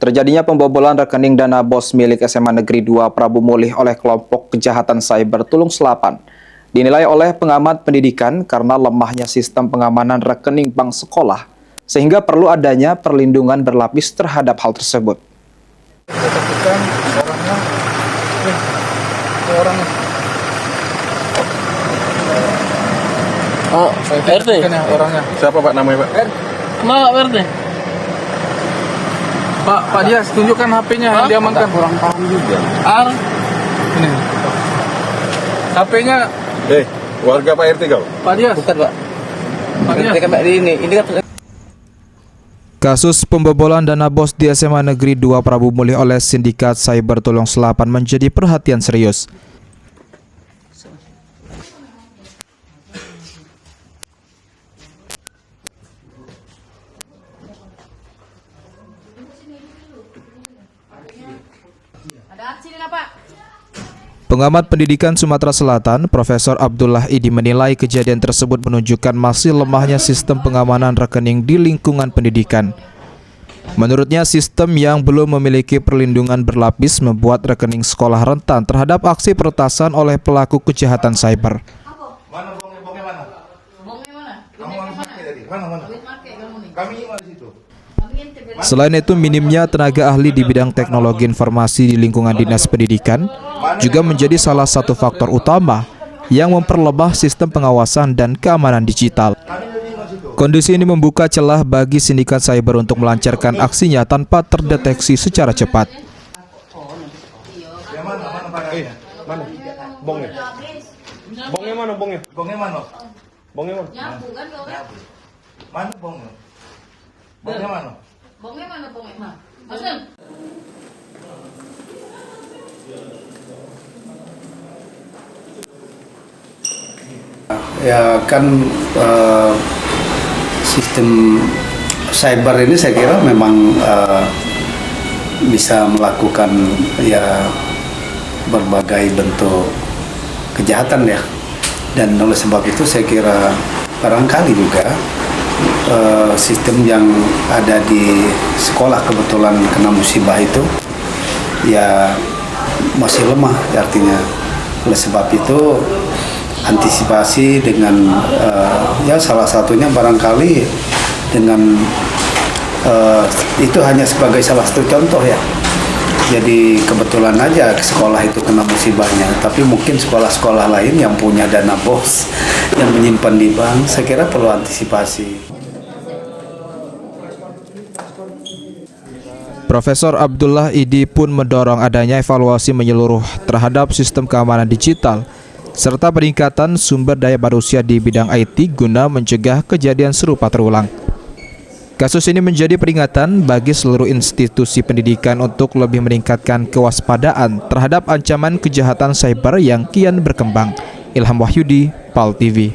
Terjadinya pembobolan rekening dana BOS milik SMA Negeri 2 Prabu Mulih oleh kelompok kejahatan cyber Tulung Selapan dinilai oleh pengamat pendidikan karena lemahnya sistem pengamanan rekening bank sekolah, sehingga perlu adanya perlindungan berlapis terhadap hal tersebut. Oh, RT. Orangnya. Siapa Pak namanya Pak? Mak RT. Pak Dias, tunjukkan HP-nya yang diamankan. Kurang paham juga. Ini. HP-nya. Warga Pak RT kau? Pak Dias. Bukan Pak. Pak Dias. Ini kan. Kasus pembobolan dana BOS di SMA Negeri 2 Prabu Mulih oleh sindikat cyber Tulung Selapan menjadi perhatian serius. Pengamat pendidikan Sumatera Selatan, Profesor Abdullah Idi menilai kejadian tersebut menunjukkan masih lemahnya sistem pengamanan rekening di lingkungan pendidikan. Menurutnya, sistem yang belum memiliki perlindungan berlapis membuat rekening sekolah rentan terhadap aksi peretasan oleh pelaku kejahatan cyber. Mana bongnya mana? Bongnya mana? Kamu mana pakai tadi? Mana? Duit market kamu nih. Kami di situ. Selain itu, minimnya tenaga ahli di bidang teknologi informasi di lingkungan dinas pendidikan juga menjadi salah satu faktor utama yang memperlemah sistem pengawasan dan keamanan digital. Kondisi ini membuka celah bagi sindikat cyber untuk melancarkan aksinya tanpa terdeteksi secara cepat. Mana? Bongnya. Bongnya mana bongnya? Bongnya mana? Bongnya mana? Nyambung kan kau ya? Mana bongnya? Bongnya mana? Bongnya mana bongnya? Maksudnya? Ya kan sistem cyber ini saya kira memang bisa melakukan ya berbagai bentuk kejahatan ya, dan oleh sebab itu saya kira barangkali juga sistem yang ada di sekolah kebetulan kena musibah itu ya masih lemah, artinya oleh sebab itu antisipasi dengan ya salah satunya barangkali dengan itu hanya sebagai salah satu contoh ya. Jadi kebetulan aja sekolah itu kena musibahnya, tapi mungkin sekolah-sekolah lain yang punya dana BOS yang menyimpan di bank, saya kira perlu antisipasi. Profesor Abdullah Idi pun mendorong adanya evaluasi menyeluruh terhadap sistem keamanan digital serta peningkatan sumber daya manusia di bidang IT guna mencegah kejadian serupa terulang. Kasus ini menjadi peringatan bagi seluruh institusi pendidikan untuk lebih meningkatkan kewaspadaan terhadap ancaman kejahatan cyber yang kian berkembang. Ilham Wahyudi, PAL TV.